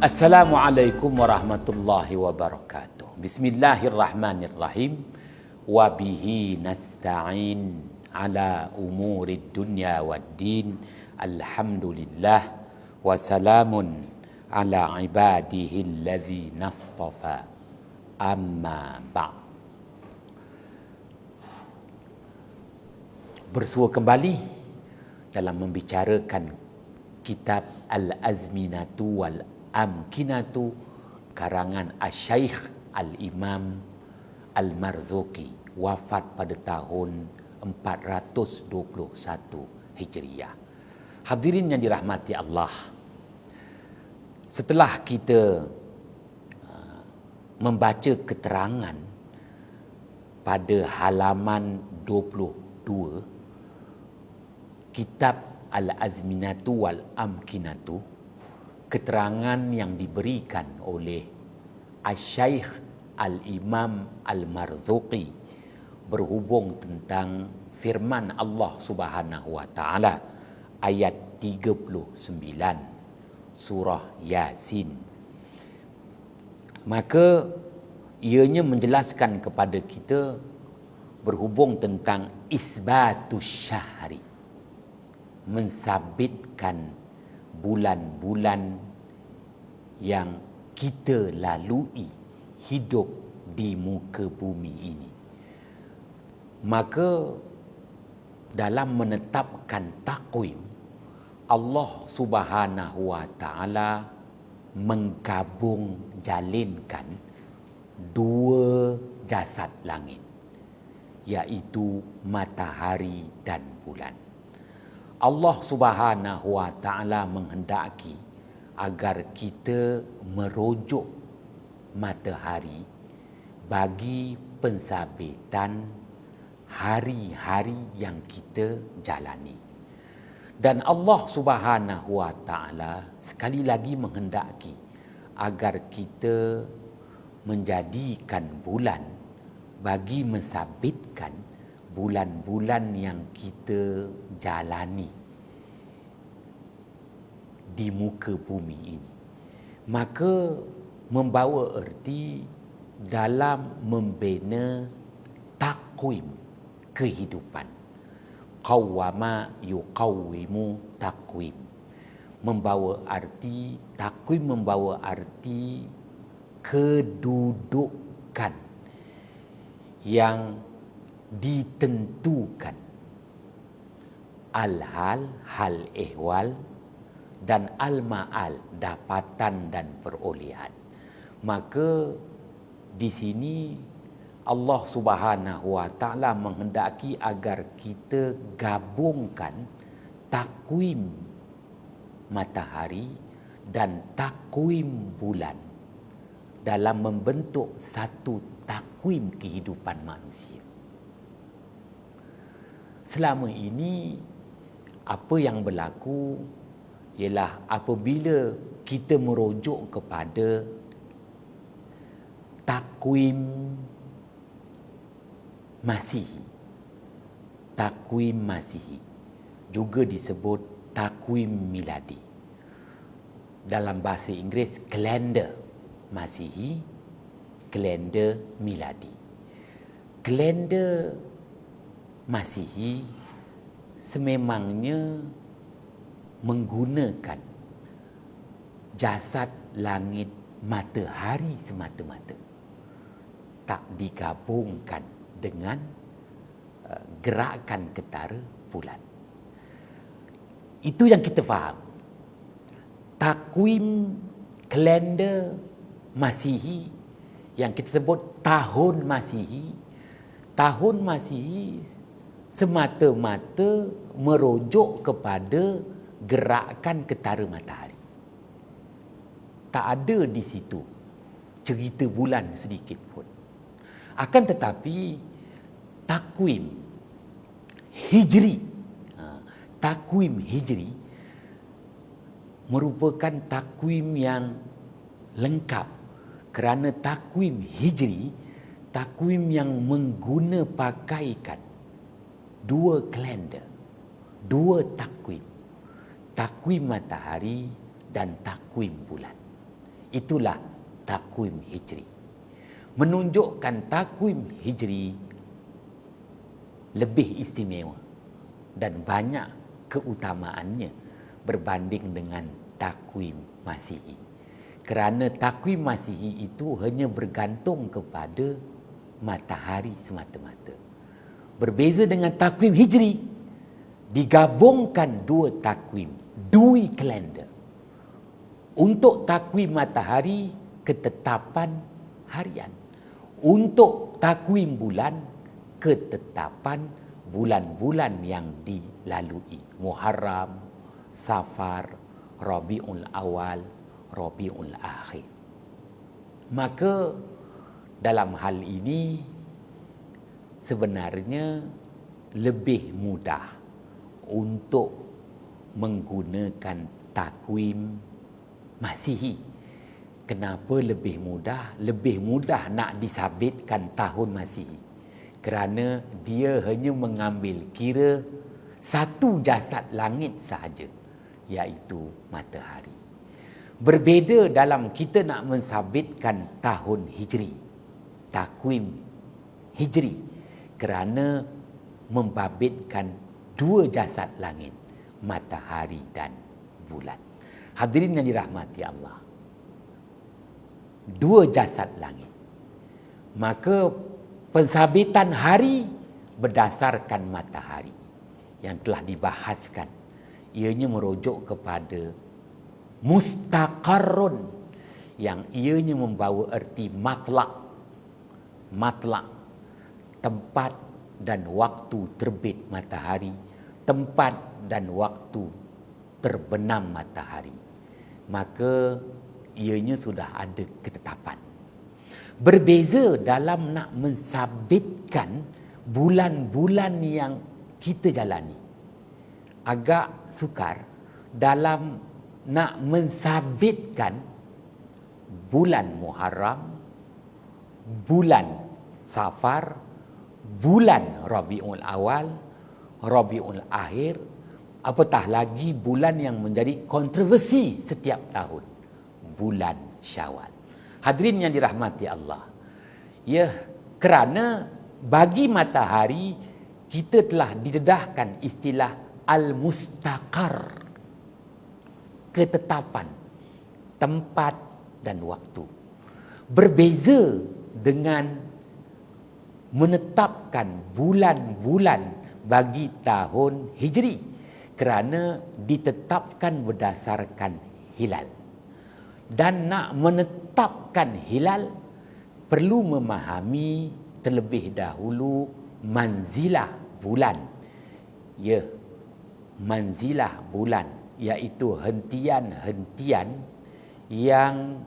Assalamualaikum warahmatullahi wabarakatuh. Bismillahirrahmanirrahim. Wabihi nasta'in ala umurid dunya waddin. Alhamdulillah. Wassalamun ala ibadihi alladhi nastafa. Amma ba'. Bersua kembali dalam membicarakan kitab Al-Azminatu wal-Amkinatu karangan Asy-Syaikh Al-Imam Al-Marzuqi, wafat pada tahun 421 Hijriah. Hadirin yang dirahmati Allah, setelah kita membaca keterangan pada halaman 22 kitab Al-Azminatu wal-Amkinatu, keterangan yang diberikan oleh Asy-Syaikh Al-Imam Al-Marzuqi berhubung tentang firman Allah Subhanahu wa taala ayat 39 surah Yasin. Maka ianya menjelaskan kepada kita berhubung tentang isbatus syahri, mensabitkan bulan-bulan yang kita lalui hidup di muka bumi ini. Maka dalam menetapkan takwim, Allah Subhanahu wa taala menggabung jalinkan dua jasad langit, iaitu matahari dan bulan. Allah Subhanahu wa taala menghendaki agar kita merujuk matahari bagi pensabitan hari-hari yang kita jalani. Dan Allah Subhanahu wa taala sekali lagi menghendaki agar kita menjadikan bulan bagi mensabitkan bulan-bulan yang kita jalani di muka bumi ini. Maka membawa erti dalam membina takwim kehidupan. Qawwama yuqawwimu takwim. Membawa arti, takwim membawa arti kedudukan yang ditentukan, al-hal, hal ehwal, dan al-ma'al, dapatan dan perolehan. Maka di sini Allah Subhanahu wa taala menghendaki agar kita gabungkan takwim matahari dan takwim bulan dalam membentuk satu takwim kehidupan manusia. Selama ini apa yang berlaku ialah apabila kita merujuk kepada takwim Masihi, takwim Masihi juga disebut takwim miladi. Dalam bahasa Inggeris, kalender Masihi, kalender miladi. Kalender Masihi sememangnya menggunakan jasad langit matahari semata-mata, tak digabungkan dengan gerakan ketara bulan. Itu yang kita faham. Takwim kalender Masihi yang kita sebut tahun Masihi. Tahun Masihi semata-mata merujuk kepada gerakan ketara matahari. Tak ada di situ cerita bulan sedikit pun. Akan tetapi takwim Hijri, takwim Hijri merupakan takwim yang lengkap, kerana takwim Hijri, takwim yang mengguna pakaikan dua kalender, dua takwim, takwim matahari dan takwim bulan. Itulah takwim hijri. Menunjukkan takwim hijri lebih istimewa dan banyak keutamaannya berbanding dengan takwim Masihi. Kerana takwim Masihi itu hanya bergantung kepada matahari semata-mata. Berbeza dengan takwim hijri, digabungkan dua takwim, dui kalender. Untuk takwim matahari, ketetapan harian. Untuk takwim bulan, ketetapan bulan-bulan yang dilalui. Muharram, Safar, Rabiul Awal, Rabiul Akhir. Maka dalam hal ini sebenarnya lebih mudah untuk menggunakan takwim Masihi. Kenapa lebih mudah? Lebih mudah nak disabitkan tahun Masihi. Kerana dia hanya mengambil kira satu jasad langit sahaja, iaitu matahari. Berbeza dalam kita nak mensabitkan tahun Hijri, takwim Hijri, kerana membabitkan dua jasad langit, matahari dan bulan. Hadirin yang dirahmati Allah, dua jasad langit. Maka pensabitan hari berdasarkan matahari yang telah dibahaskan. Ianya merujuk kepada mustaqarrun, yang ianya membawa erti matlaq. Matlaq, tempat dan waktu terbit matahari, tempat dan waktu terbenam matahari. Maka ianya sudah ada ketetapan. Berbeza dalam nak mensabitkan bulan-bulan yang kita jalani. Agak sukar dalam nak mensabitkan bulan Muharram, bulan Safar, bulan Rabiul Awal, Rabiul Akhir, apatah lagi bulan yang menjadi kontroversi setiap tahun, bulan Syawal. Hadirin yang dirahmati Allah, ya, kerana bagi matahari kita telah didedahkan istilah al-mustaqar, ketetapan tempat dan waktu. Berbeza dengan menetapkan bulan-bulan bagi tahun Hijri, kerana ditetapkan berdasarkan hilal. Dan nak menetapkan hilal perlu memahami terlebih dahulu manzilah bulan. Ya, manzilah bulan, iaitu hentian-hentian yang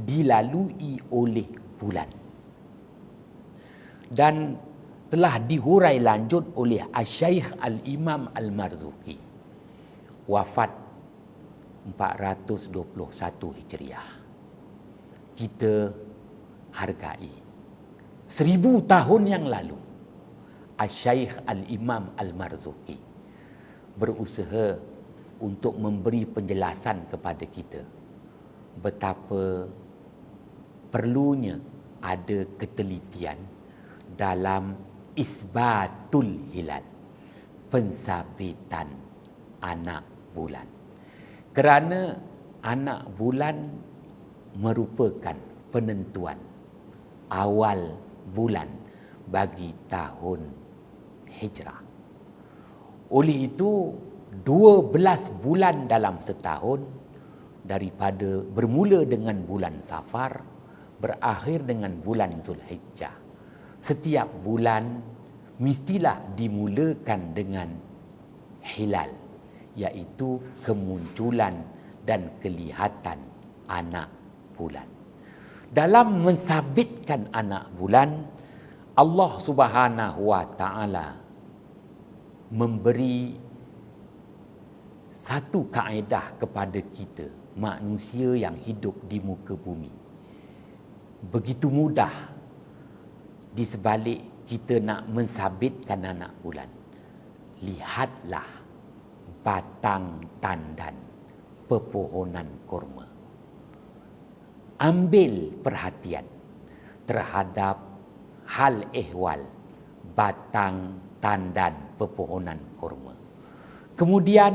dilalui oleh bulan. Dan telah dihurai lanjut oleh Asy-Syaikh Al-Imam Al-Marzuqi, wafat 421 Hijriah. Kita hargai 1000 tahun yang lalu Asy-Syaikh Al-Imam Al-Marzuqi berusaha untuk memberi penjelasan kepada kita betapa perlunya ada ketelitian dalam isbatul hilal, pensabitan anak bulan. Kerana anak bulan merupakan penentuan awal bulan bagi tahun Hijrah. Oleh itu, 12 bulan dalam setahun, daripada bermula dengan bulan Safar, berakhir dengan bulan Zulhijjah. Setiap bulan mestilah dimulakan dengan hilal, iaitu kemunculan dan kelihatan anak bulan. Dalam mensabitkan anak bulan, Allah Subhanahu wa taala memberi satu kaedah kepada kita, manusia yang hidup di muka bumi. Begitu mudah di sebalik kita nak mensabitkan anak bulan. Lihatlah batang tandan pepohonan kurma. ambil perhatian terhadap hal ehwal batang tandan pepohonan kurma. Kemudian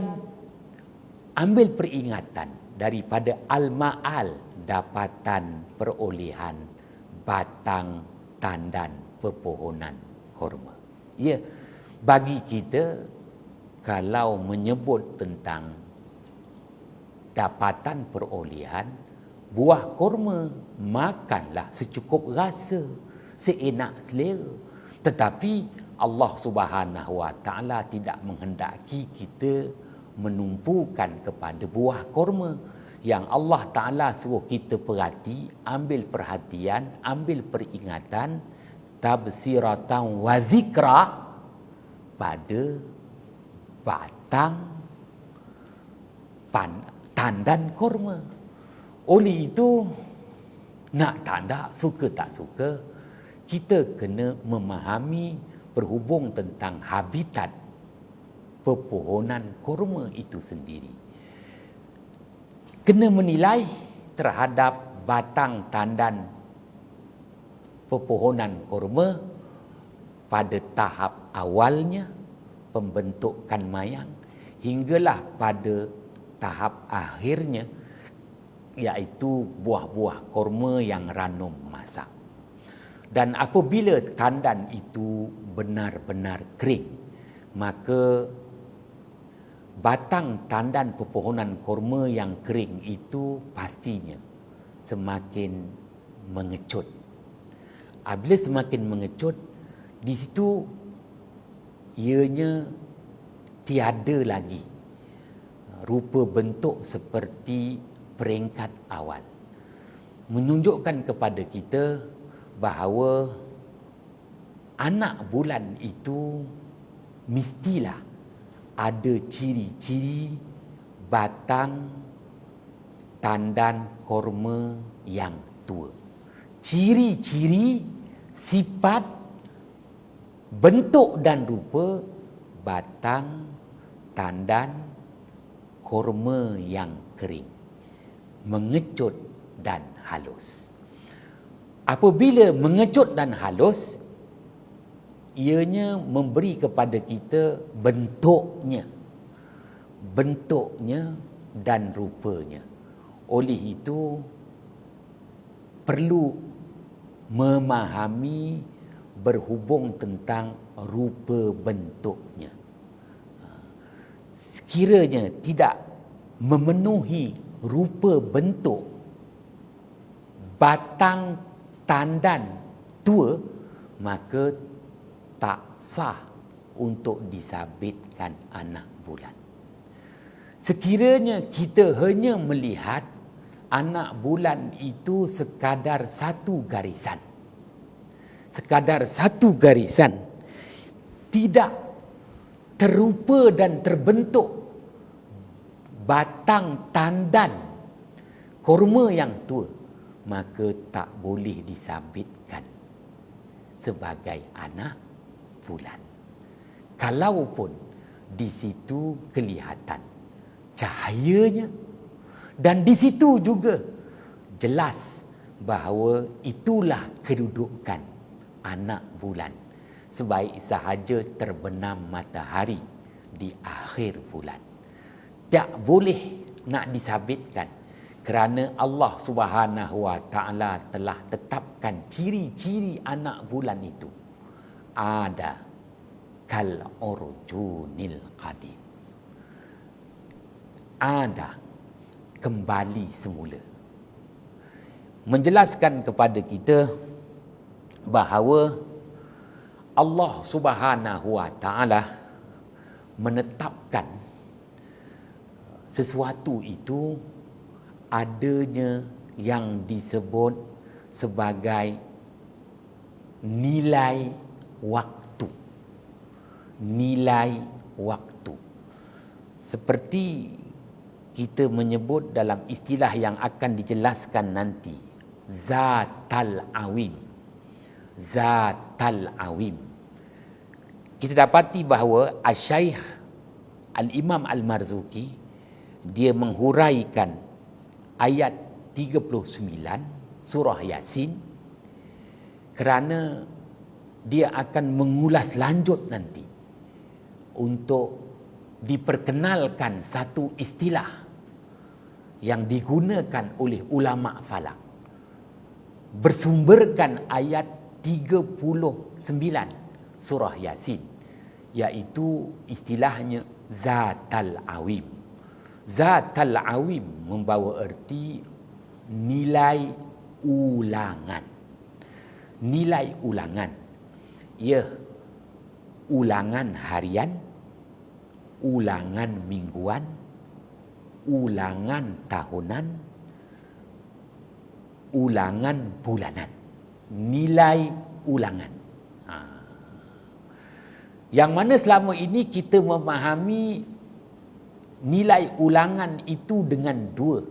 ambil peringatan daripada al-ma'al, dapatan perolehan batang tandan pepohonan kurma. Ya, bagi kita kalau menyebut tentang dapatan perolehan buah kurma, makanlah secukup rasa, seenak selera. Tetapi Allah Subhanahu Wa Taala tidak menghendaki kita menumpukan kepada buah kurma. Yang Allah Taala suruh kita perhati, ambil perhatian, ambil peringatan, tabsiratan wa zikra pada batang tandan kurma. Oleh itu, nak tak nak, suka tak suka, kita kena memahami berhubung tentang habitat pepohonan kurma itu sendiri. Kena menilai terhadap batang tandan pepohonan kurma pada tahap awalnya, pembentukan mayang, hinggalah pada tahap akhirnya, iaitu buah-buah kurma yang ranum masak. Dan apabila tandan itu benar-benar kering, maka batang tandan pepohonan kurma yang kering itu pastinya semakin mengecut. Apabila semakin mengecut, di situ ianya tiada lagi rupa bentuk seperti peringkat awal, menunjukkan kepada kita bahawa anak bulan itu mestilah ada ciri-ciri batang tandan kurma yang tua. Ciri-ciri, sifat, bentuk dan rupa batang tandan kurma yang kering, mengecut dan halus. Apabila mengecut dan halus, ianya memberi kepada kita bentuknya dan rupanya. Oleh itu, perlu memahami berhubung tentang rupa bentuknya. Sekiranya tidak memenuhi rupa bentuk batang tandan tua, maka tak sah untuk disabitkan anak bulan. Sekiranya kita hanya melihat anak bulan itu sekadar satu garisan, tidak terupa dan terbentuk batang tandan kurma yang tua, maka tak boleh disabitkan sebagai anak bulan. Kalaupun di situ kelihatan cahayanya, dan di situ juga jelas bahawa itulah kedudukan anak bulan, sebaik sahaja terbenam matahari di akhir bulan. Tak boleh nak disabitkan, kerana Allah Subhanahu Wa Taala telah tetapkan ciri-ciri anak bulan itu ada kal urjunil qadim, ada kembali semula, menjelaskan kepada kita bahawa Allah Subhanahu Wa Taala menetapkan sesuatu itu adanya yang disebut sebagai nilai waktu. Nilai waktu. Seperti kita menyebut dalam istilah yang akan dijelaskan nanti, zatal awim. Zatal awim. Kita dapati bahawa Asy-Syaikh Al-Imam Al-Marzuki, dia menghuraikan ayat 39 surah Yasin, kerana dia akan mengulas lanjut nanti untuk diperkenalkan satu istilah yang digunakan oleh ulama falak, bersumberkan ayat 39 surah Yasin, iaitu istilahnya Zatal Awim. Zatal Awim membawa erti nilai ulangan. Nilai ulangan, ia ulangan harian, ulangan mingguan, ulangan tahunan, ulangan bulanan. Nilai ulangan. Yang mana selama ini kita memahami nilai ulangan itu dengan dua.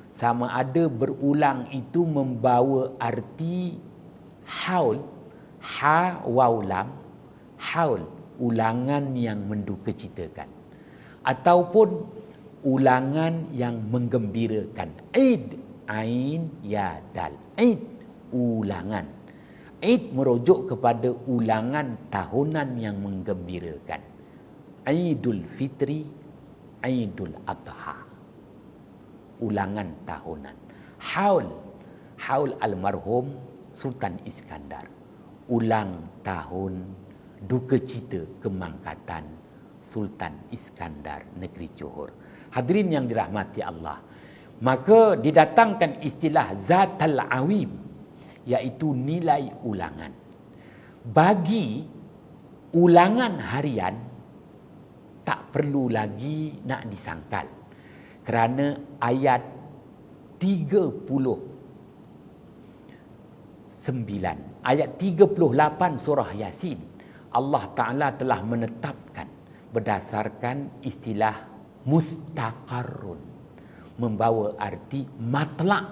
Sama ada berulang itu membawa arti haul, ha waw lam, haul, ulangan yang mendukacitakan, ataupun ulangan yang menggembirakan. Id, ain, ya, dal. Id, ulangan. Id merujuk kepada ulangan tahunan yang menggembirakan. Aidul Fitri, Aidul Adha. Ulangan tahunan. Haul, haul almarhum Sultan Iskandar. Ulang tahun duka cita kemangkatan Sultan Iskandar negeri Johor. Hadirin yang dirahmati Allah, maka didatangkan istilah Zatal Awim, iaitu nilai ulangan. Bagi ulangan harian tak perlu lagi nak disangkal, kerana ayat 39, ayat 38 surah Yasin, Allah Ta'ala telah menetapkan berdasarkan istilah mustaqarrun, membawa arti matlak.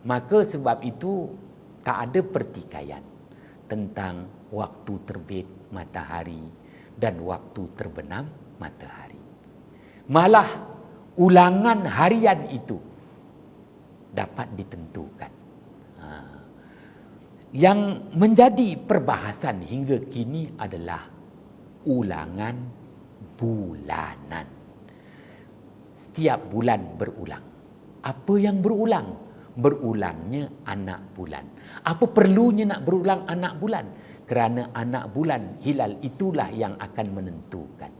Maka sebab itu tak ada pertikaian tentang waktu terbit matahari dan waktu terbenam matahari. Malah ulangan harian itu dapat ditentukan. Yang menjadi perbahasan hingga kini adalah ulangan bulanan. Setiap bulan berulang. Apa yang berulang? Berulangnya anak bulan. Apa perlunya nak berulang anak bulan? Kerana anak bulan hilal itulah yang akan menentukan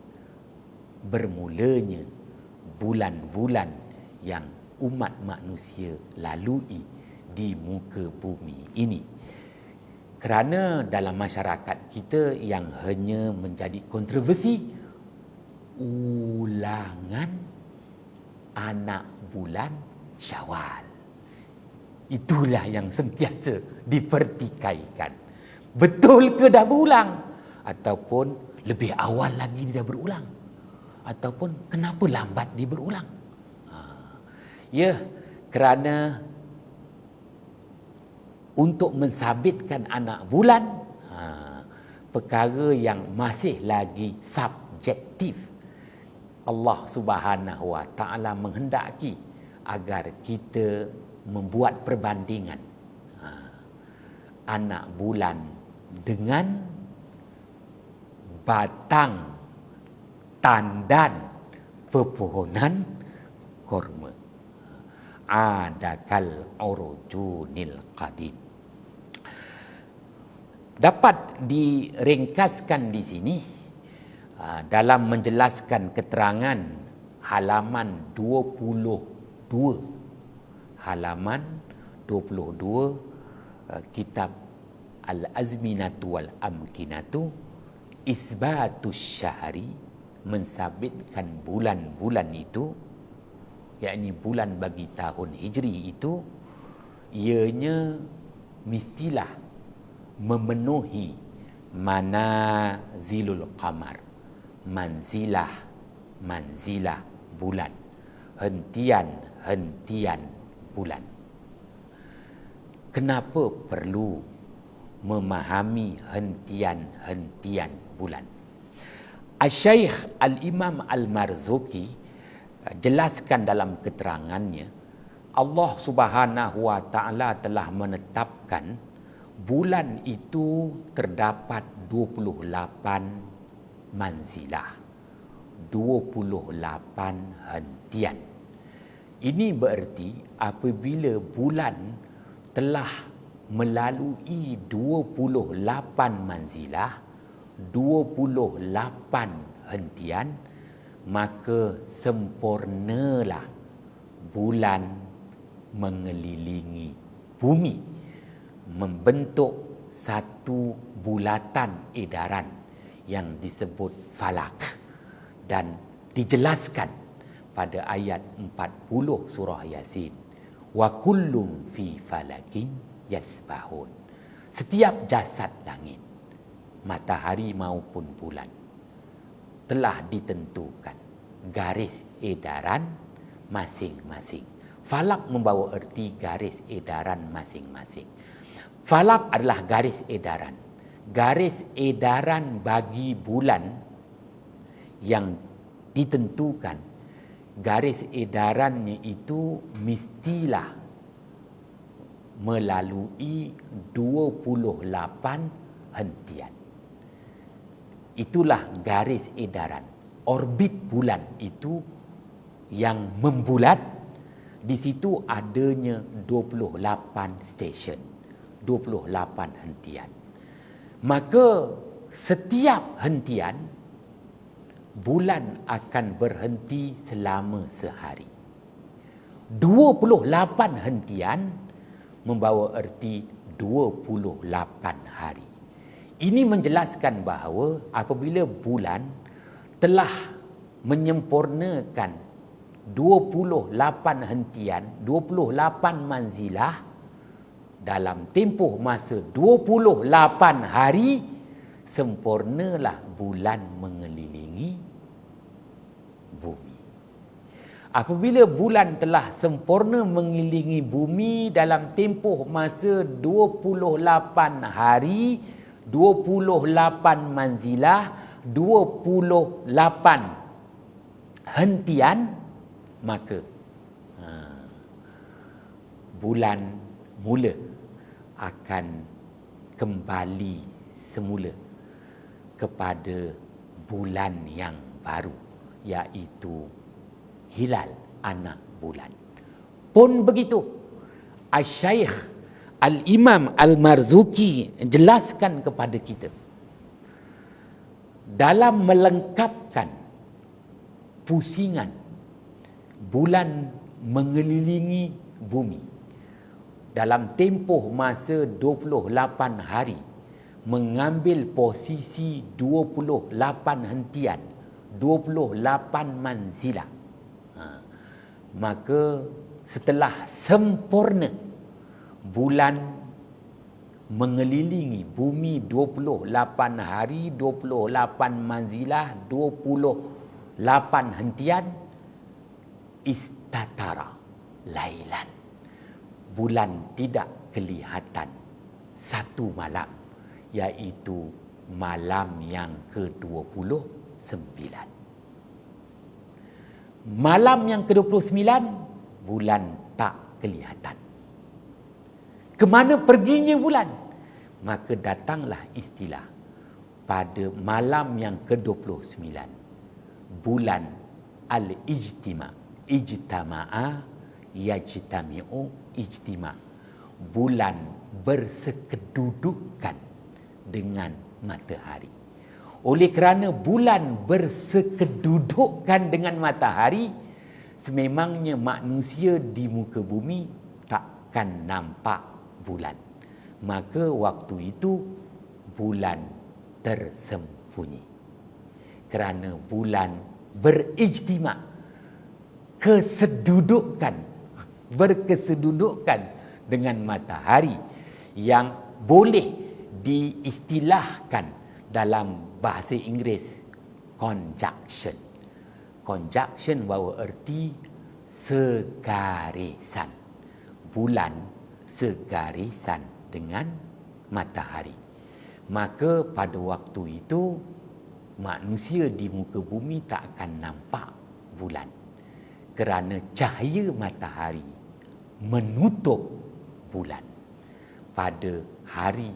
bermulanya bulan-bulan yang umat manusia lalui di muka bumi ini. Kerana dalam masyarakat kita yang hanya menjadi kontroversi, ulangan anak bulan Syawal, itulah yang sentiasa dipertikaikan. Betul ke dah berulang? Ataupun lebih awal lagi dia dah berulang? Ataupun kenapa lambat dia berulang? Ya, kerana untuk mensabitkan anak bulan, perkara yang masih lagi subjektif, Allah Subhanahu Wa Ta'ala menghendaki agar kita membuat perbandingan anak bulan dengan batang tandan pepohonan kurma. Adakal urujunil qadim. Dapat diringkaskan di sini dalam menjelaskan keterangan halaman 22. Halaman 22 kitab Al-Azminatu wal Amkinatu, isbatus syahri, mensabitkan bulan-bulan itu, yakni bulan bagi tahun Hijri itu, ianya mestilah memenuhi manazilul qamar, manzilah bulan, hentian bulan. Kenapa perlu memahami hentian bulan? Al-Syaikh Al-Imam Al-Marzuki jelaskan dalam keterangannya, Allah Subhanahu wa taala telah menetapkan bulan itu terdapat 28 manzilah, 28 hentian. Ini bererti apabila bulan telah melalui 28 manzilah, 28 hentian, maka sempurnalah bulan mengelilingi bumi, membentuk satu bulatan edaran yang disebut falak, dan dijelaskan pada ayat 40 surah Yasin, wa kullum fi falakin yasbahun. Setiap jasad langit, matahari maupun bulan, telah ditentukan garis edaran masing-masing. Falak membawa erti garis edaran masing-masing. Falak adalah garis edaran. Garis edaran bagi bulan yang ditentukan, garis edarannya itu mestilah melalui 28 hentian. Itulah garis edaran. Orbit bulan itu yang membulat. Di situ adanya 28 stesen, 28 hentian. Maka setiap hentian, bulan akan berhenti selama sehari. 28 hentian membawa erti 28 hari. Ini menjelaskan bahawa apabila bulan telah menyempurnakan 28 hentian, 28 manzilah dalam tempoh masa 28 hari, sempurnalah bulan mengelilingi bumi. Apabila bulan telah sempurna mengelilingi bumi dalam tempoh masa 28 hari, 28 manzilah, 28 hentian, maka bulan mula akan kembali semula kepada bulan yang baru, iaitu hilal anak bulan. Pun begitu, Al-Syaikh Al-Imam Al-Marzuki jelaskan kepada kita dalam melengkapkan pusingan bulan mengelilingi bumi dalam tempoh masa 28 hari, mengambil posisi 28 hentian, 28 manzilah. Maka setelah sempurna bulan mengelilingi bumi 28 hari, 28 manzilah, 28 hentian, istatara lailan. Bulan tidak kelihatan satu malam, iaitu malam yang ke-29. Malam yang ke-29, bulan tak kelihatan. Kemana perginya bulan? Maka datanglah istilah pada malam yang ke-29, bulan al-ijtima'. Ijtama'a yajtami'u ijtima'. Bulan bersekedudukan dengan matahari. Oleh kerana bulan bersekedudukan dengan matahari, sememangnya manusia di muka bumi takkan nampak bulan. Maka waktu itu bulan tersembunyi. Kerana bulan berijtima', berkesedudukan dengan matahari, yang boleh diistilahkan dalam bahasa Inggeris conjunction. Conjunction bawa erti segarisan. Bulan segarisan dengan matahari. Maka pada waktu itu manusia di muka bumi tak akan nampak bulan, kerana cahaya matahari menutup bulan pada hari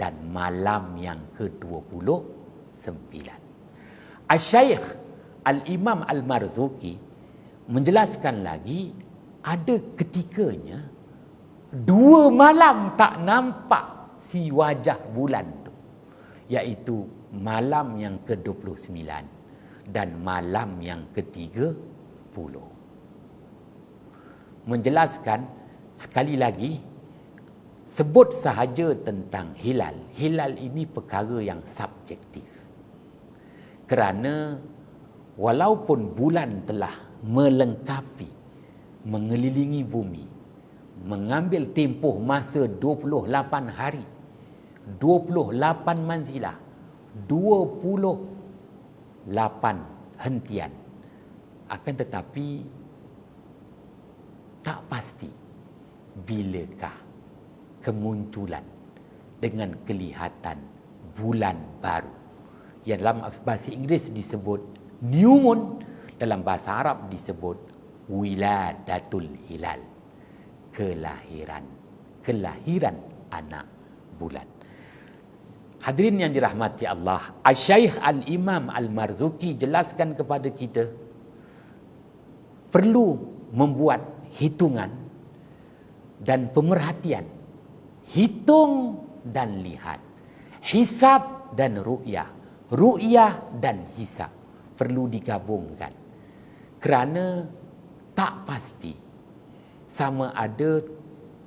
dan malam yang ke-29. Asy-Syaikh Al-Imam Al-Marzuki menjelaskan lagi, ada ketikanya 2 malam tak nampak si wajah bulan tu, iaitu malam yang ke-29 dan malam yang ke-30. Menjelaskan sekali lagi, sebut sahaja tentang hilal. Hilal ini perkara yang subjektif. Kerana walaupun bulan telah melengkapi, mengelilingi bumi, mengambil tempoh masa 28 hari, 28 manzilah, 28 hentian, akan tetapi tak pasti bilakah kemunculan dengan kelihatan bulan baru, yang dalam bahasa Inggeris disebut new moon, dalam bahasa Arab disebut wiladatul hilal, kelahiran anak bulan. Hadirin yang dirahmati Allah, Asy-Syaikh Al-Imam Al-Marzuki jelaskan kepada kita perlu membuat hitungan dan pemerhatian, hitung dan lihat, hisab dan ru'yah, ru'yah dan hisab perlu digabungkan, kerana tak pasti sama ada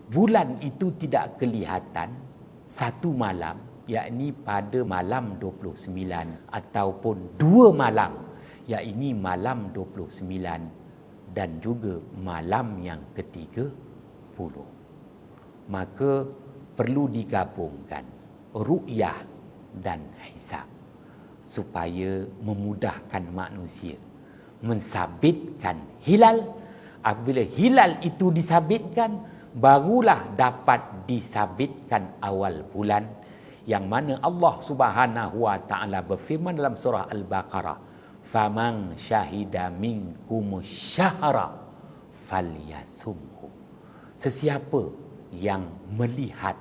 bulan itu tidak kelihatan satu malam, yakni pada malam 29, ataupun 2 malam, yakni malam 29 dan juga malam yang ke-30. Maka perlu digabungkan ru'yah dan hisab supaya memudahkan manusia mensabitkan hilal. Apabila hilal itu disabitkan, barulah dapat disabitkan awal bulan, yang mana Allah Subhanahu wa taala berfirman dalam surah Al-Baqarah, "Faman syahida minkumus syahra falyasumhu." Sesiapa yang melihat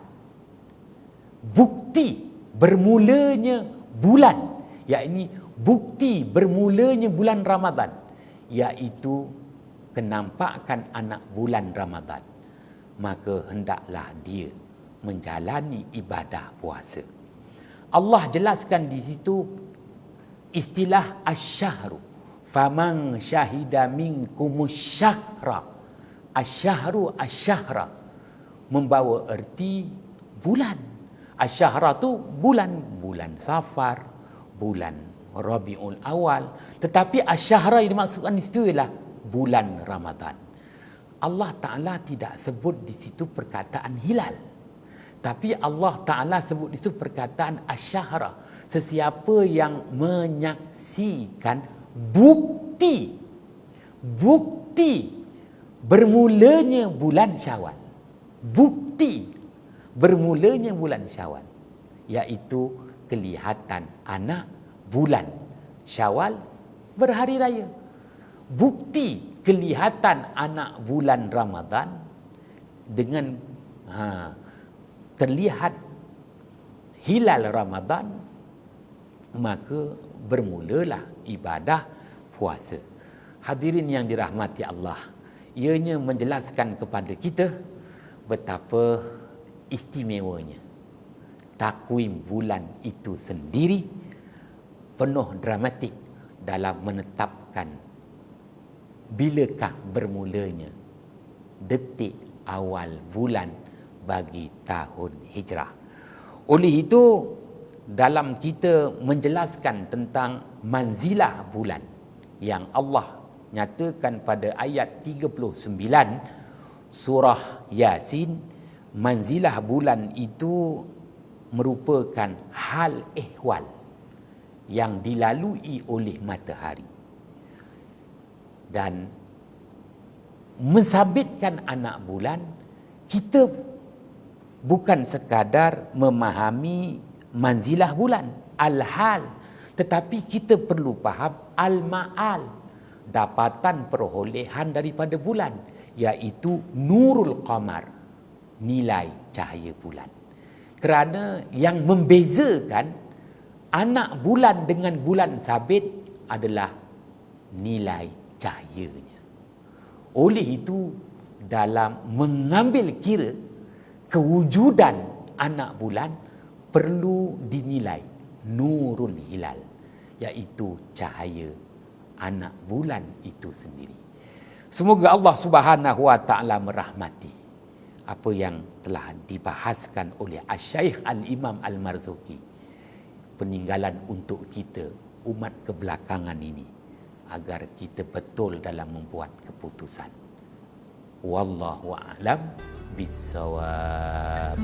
bukti bermulanya bulan, yakni bukti bermulanya bulan Ramadan, iaitu kenampakan anak bulan Ramadan, maka hendaklah dia menjalani ibadah puasa. Allah jelaskan di situ istilah asy-syahru, faman syahida minkumus syahra. Asy-syahru, asy-syahra membawa erti bulan. Asy-syahra tu bulan, bulan Safar, bulan Rabiul Awal, tetapi asy-syahra yang dimaksudkan di situ ialah bulan Ramadan. Allah Ta'ala tidak sebut di situ perkataan hilal, tapi Allah Ta'ala sebut di situ perkataan asy-syahra. Sesiapa yang menyaksikan bukti bermulanya bulan Syawal, bukti bermulanya bulan Syawal, iaitu kelihatan anak bulan Syawal berhari raya. Bukti kelihatan anak bulan Ramadan dengan terlihat hilal Ramadan, maka bermulalah ibadah puasa. Hadirin yang dirahmati Allah, ianya menjelaskan kepada kita betapa istimewanya takwim bulan itu sendiri, penuh dramatik dalam menetapkan bilakah bermulanya detik awal bulan bagi tahun hijrah. Oleh itu, dalam kita menjelaskan tentang manzilah bulan yang Allah nyatakan pada ayat 39 surah Yasin, manzilah bulan itu merupakan hal ehwal yang dilalui oleh matahari, dan mensabitkan anak bulan, kita bukan sekadar memahami manzilah bulan, al-hal, tetapi kita perlu faham al-ma'al, dapatan perolehan daripada bulan, iaitu nurul qamar, nilai cahaya bulan. Kerana yang membezakan anak bulan dengan bulan sabit adalah nilai cahayanya. Oleh itu, dalam mengambil kira kewujudan anak bulan, perlu dinilai nurul hilal, iaitu cahaya anak bulan itu sendiri. Semoga Allah Subhanahu wa taala merahmati apa yang telah dibahaskan oleh Asy-Syaikh Al-Imam Al-Marzuki, peninggalan untuk kita umat kebelakangan ini, agar kita betul dalam membuat keputusan. Wallahu a'lam bissawab.